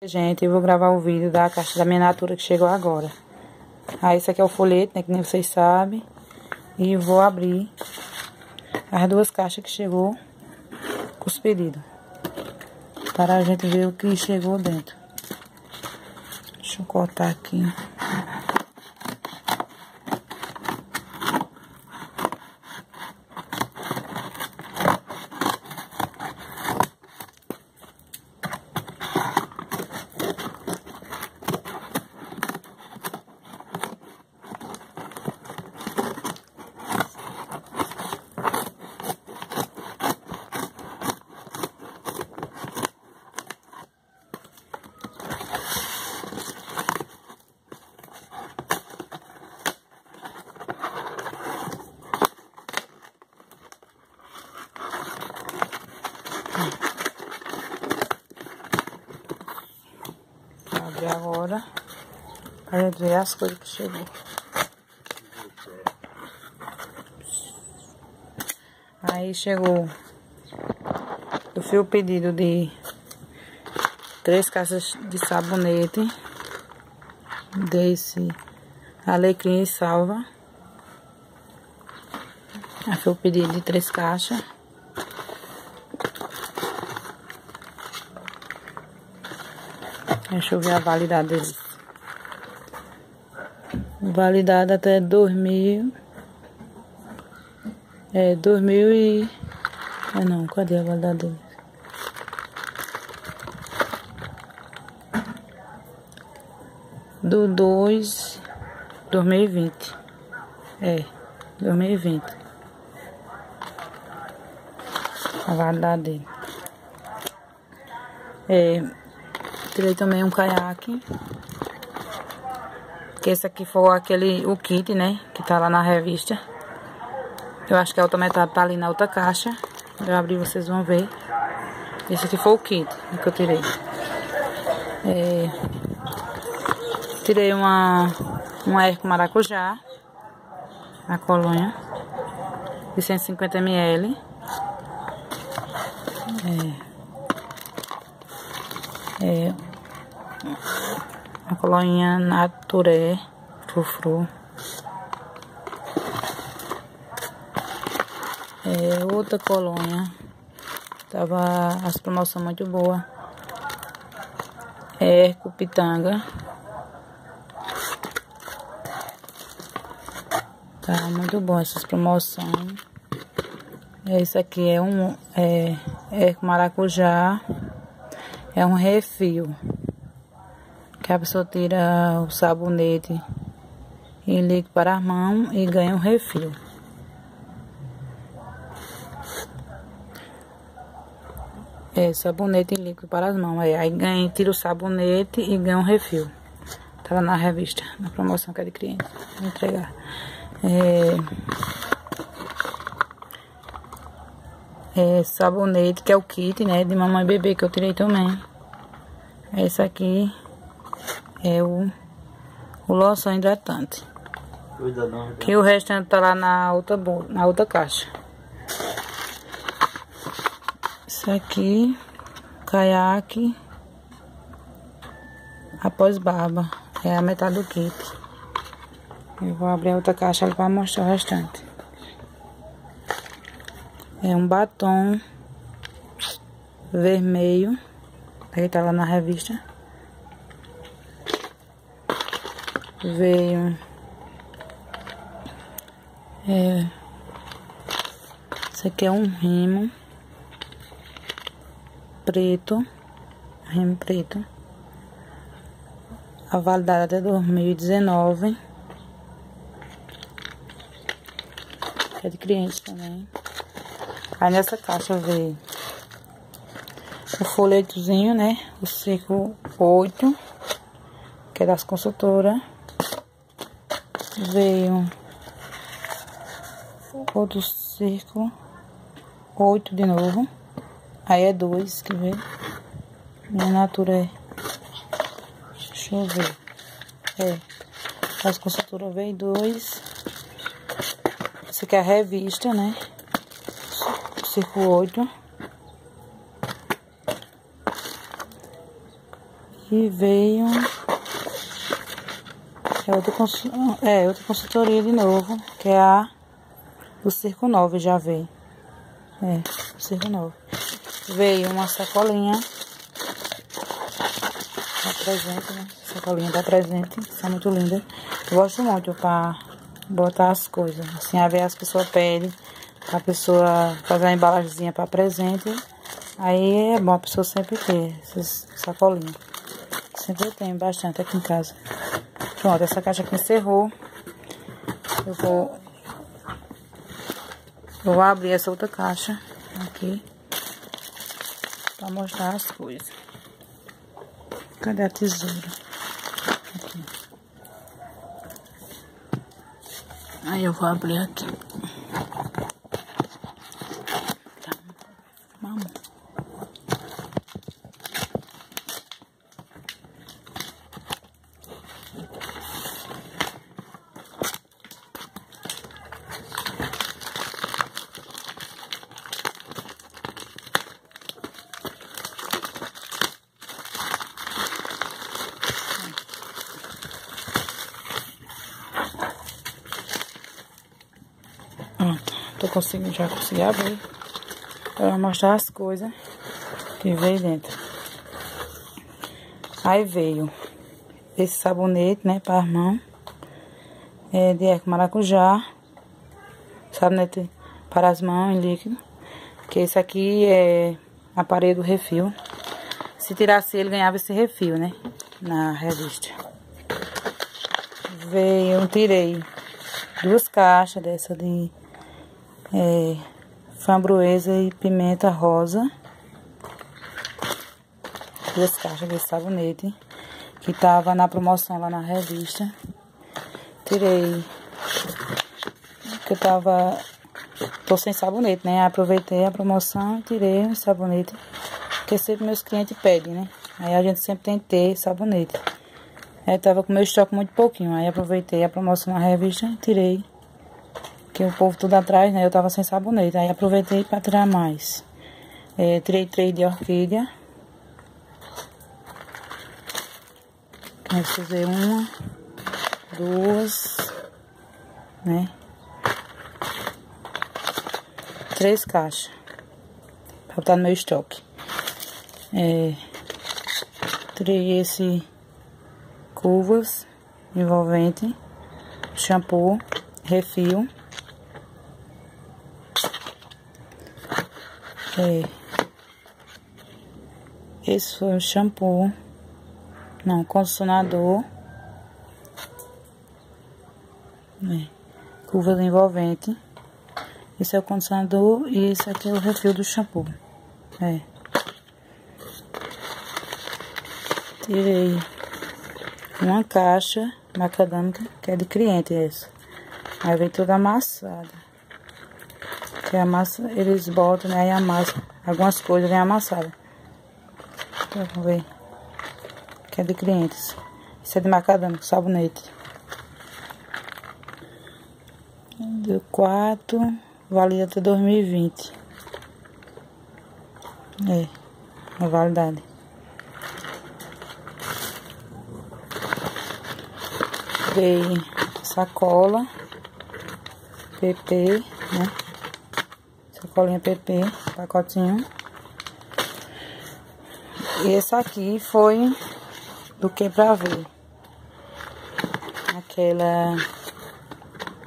Gente, eu vou gravar o vídeo da caixa da minha Natura que chegou agora. Aí, esse aqui é o folheto, né, que nem vocês sabem. E vou abrir as duas caixas que chegou com os pedidos. Para a gente ver o que chegou dentro. Deixa eu cortar aqui. Vou abrir agora pra gente ver as coisas que chegou. Aí chegou. Eu fiz o pedido de 3 caixas de sabonete desse Alecrim e Salva. Aí foi o pedido de 3 caixas. Deixa eu ver a validade deles. Validade até 2000. Não, cadê a validade deles? Do 2020. 2020. A validade dele. Tirei também um caiaque. Que esse aqui foi o kit, né? Que tá lá na revista. Eu acho que a outra metade tá ali na outra caixa. Eu abri, vocês vão ver. Esse aqui foi o kit que eu tirei. Tirei uma erva maracujá. A colônia. De 150 ml. A colônia Naturé Frufru. Outra colônia. Tava as promoções muito boas. Cupitanga. Tá muito bom essas promoções. Esse aqui é maracujá. É um refil. Que a pessoa tira o sabonete e líquido para as mãos e ganha um refil. Sabonete e líquido para as mãos. Aí tira o sabonete e ganha um refil. Tava na revista, na promoção que é de cliente. Vou entregar. Sabonete, que é o kit, né? De mamãe e bebê, que eu tirei também. Esse aqui é o loção hidratante. Que o restante tá lá na outra caixa. Isso aqui, caiaque após barba. É a metade do kit. Eu vou abrir a outra caixa para mostrar o restante. É um batom vermelho. Aí tá lá na revista. Veio esse aqui é um rimo preto, a validade é 2019, é de cliente também. Aí nessa caixa veio o folhetozinho, né, o ciclo 8, que é das consultoras. Veio outro círculo 8 de novo. Aí é 2 que veio. Minha Natura deixa eu ver. As consultoras veio 2. Esse aqui é a revista, né? Círculo 8. E veio... outra consultoria de novo, que é a do Circo 9, já veio. O Circo 9. Veio uma sacolinha da presente, né? Sacolinha da presente, isso é muito linda. Eu gosto muito pra botar as coisas. Assim, a ver as pessoas pedem, a pessoa fazer a embalagemzinha pra presente. Aí é bom a pessoa sempre ter essas sacolinhas. Sempre tem bastante aqui em casa. Pronto, essa caixa aqui encerrou. Eu vou abrir essa outra caixa aqui pra mostrar as coisas. Cadê a tesoura? Aqui. Aí eu vou abrir aqui. Vamos. Já consegui abrir para mostrar as coisas que veio dentro. Aí veio esse sabonete, né, para as mãos, de eco maracujá, sabonete para as mãos em líquido, que esse aqui é aparelho do refil. Se tirasse ele, ganhava esse refil, né, na revista. Eu tirei 2 caixas dessa de framboesa e pimenta rosa. 2 caixas desse sabonete que tava na promoção lá na revista. Tirei que eu tô sem sabonete, né? Aproveitei a promoção e tirei o sabonete, porque sempre meus clientes pedem, né? Aí a gente sempre tem que ter sabonete. Aí tava com meu estoque muito pouquinho, aí aproveitei a promoção na revista e tirei. Que o povo tudo atrás, né? Eu tava sem sabonete. Aí aproveitei pra tirar mais. Tirei 3 de orquídea. Aí usei 1, 2, né? 3 caixas. Pra botar no meu estoque. Tirei esse curvas envolvente, shampoo, refil. Esse foi o shampoo, não, condicionador, curvas envolvente. Esse é o condicionador e esse aqui é o refil do shampoo. Tirei uma caixa macadâmica, que é de cliente essa. Aí vem toda amassada. Que a massa, eles botam, né, e amassam. Algumas coisas vem amassadas. Vamos ver. Que é de clientes. Isso é de macadâmia, sabonete. Deu 4. Vale até 2020. A validade. Dei sacola. PP, né? Sacolinha PP, pacotinho. E esse aqui foi do que pra ver.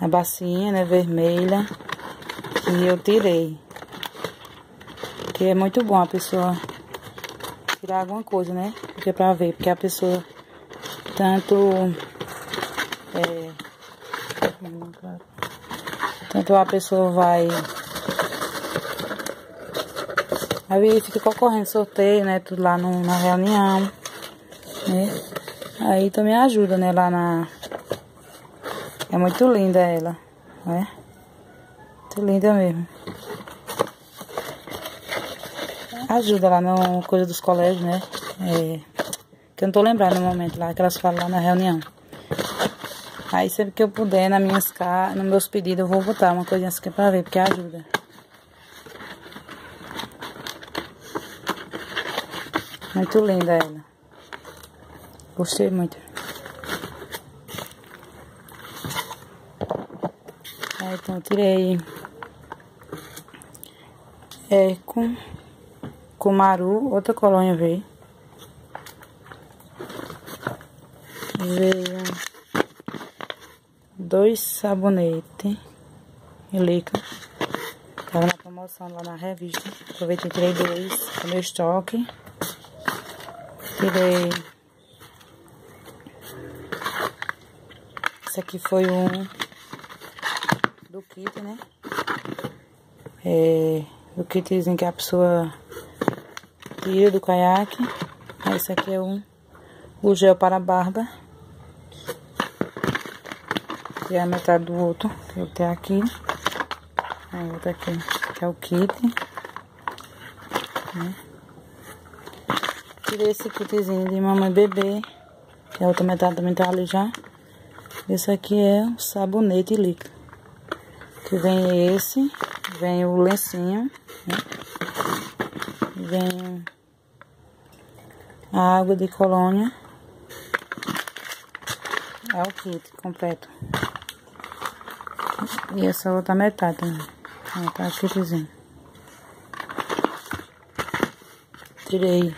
A bacinha, né, vermelha. E eu tirei. Que é muito bom a pessoa tirar alguma coisa, né? Porque pra ver, porque a pessoa tanto a pessoa vai... Aí fica concorrendo sorteio, né? Tudo lá na reunião, né? Aí também ajuda, né? Lá na... É muito linda ela, né? Muito linda mesmo. Ajuda lá na coisa dos colégios, né? Que eu não tô lembrando no momento lá, que elas falam lá na reunião. Aí sempre que eu puder, nos meus pedidos, eu vou botar uma coisinha assim pra ver, porque ajuda. Muito linda ela. Gostei muito. Aí, então, eu tirei Cumaru, outra colônia veio. Veio 2 sabonetes Elica. Tava na promoção lá na revista. Aproveitei e tirei 2 do meu estoque. Tirei. Esse aqui foi um do kit, né? Do kitzinho que a pessoa tira do caiaque. Esse aqui é o gel para a barba. Que é a metade do outro que eu tenho aqui. Aí outro aqui, que é o kit. Né? Tirei esse kitzinho de mamãe e bebê. Que a outra metade também tá ali já. Esse aqui é o sabonete líquido. Que vem esse, vem o lencinho, né? Vem a água de colônia. É o kit completo. E essa outra metade também. Tá o kitzinho. Tirei.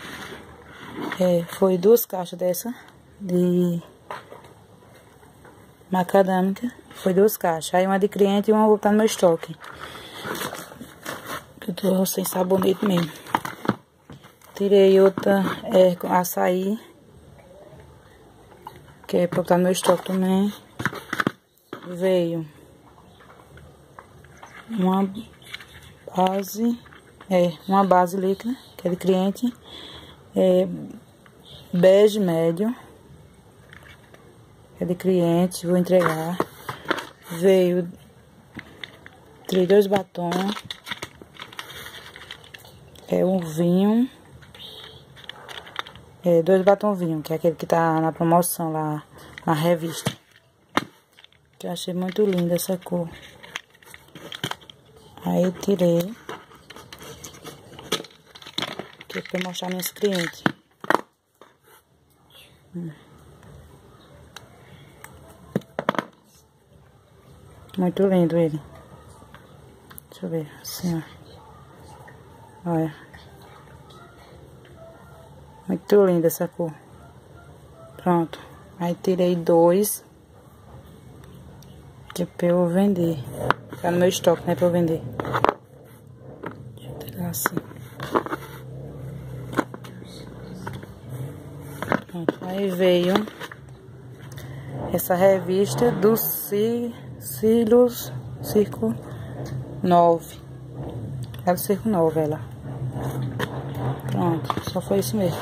Foi 2 caixas dessa. De macadâmica. Foi 2 caixas. Aí uma de cliente e uma vou botar no meu estoque. Que eu tô sem sabonete mesmo. Tirei outra com açaí. Que é pra botar no meu estoque também. Veio uma base líquida, que é de cliente. Bege médio. Que é de cliente, vou entregar. Veio 2 batons. Um vinho. 2 batons vinho, que é aquele que tá na promoção lá na revista. Que eu achei muito linda essa cor. Aí eu tirei. Que é pra mostrar meus clientes. Muito lindo ele. Deixa eu ver, assim, ó. Olha. Muito linda essa cor. Pronto. Aí tirei 2. Que é pra eu vender. Tá no meu estoque, né? Pra eu vender. Deixa eu tirar assim. Pronto. Aí veio essa revista do Circo 9. É do Circo 9, ela. Pronto, só foi isso mesmo.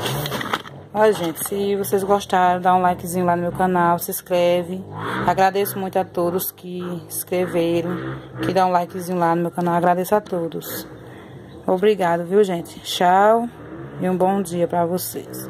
Olha, gente, se vocês gostaram, dá um likezinho lá no meu canal, se inscreve. Agradeço muito a todos que se inscreveram, que dão um likezinho lá no meu canal. Agradeço a todos. Obrigado, viu, gente? Tchau e um bom dia pra vocês.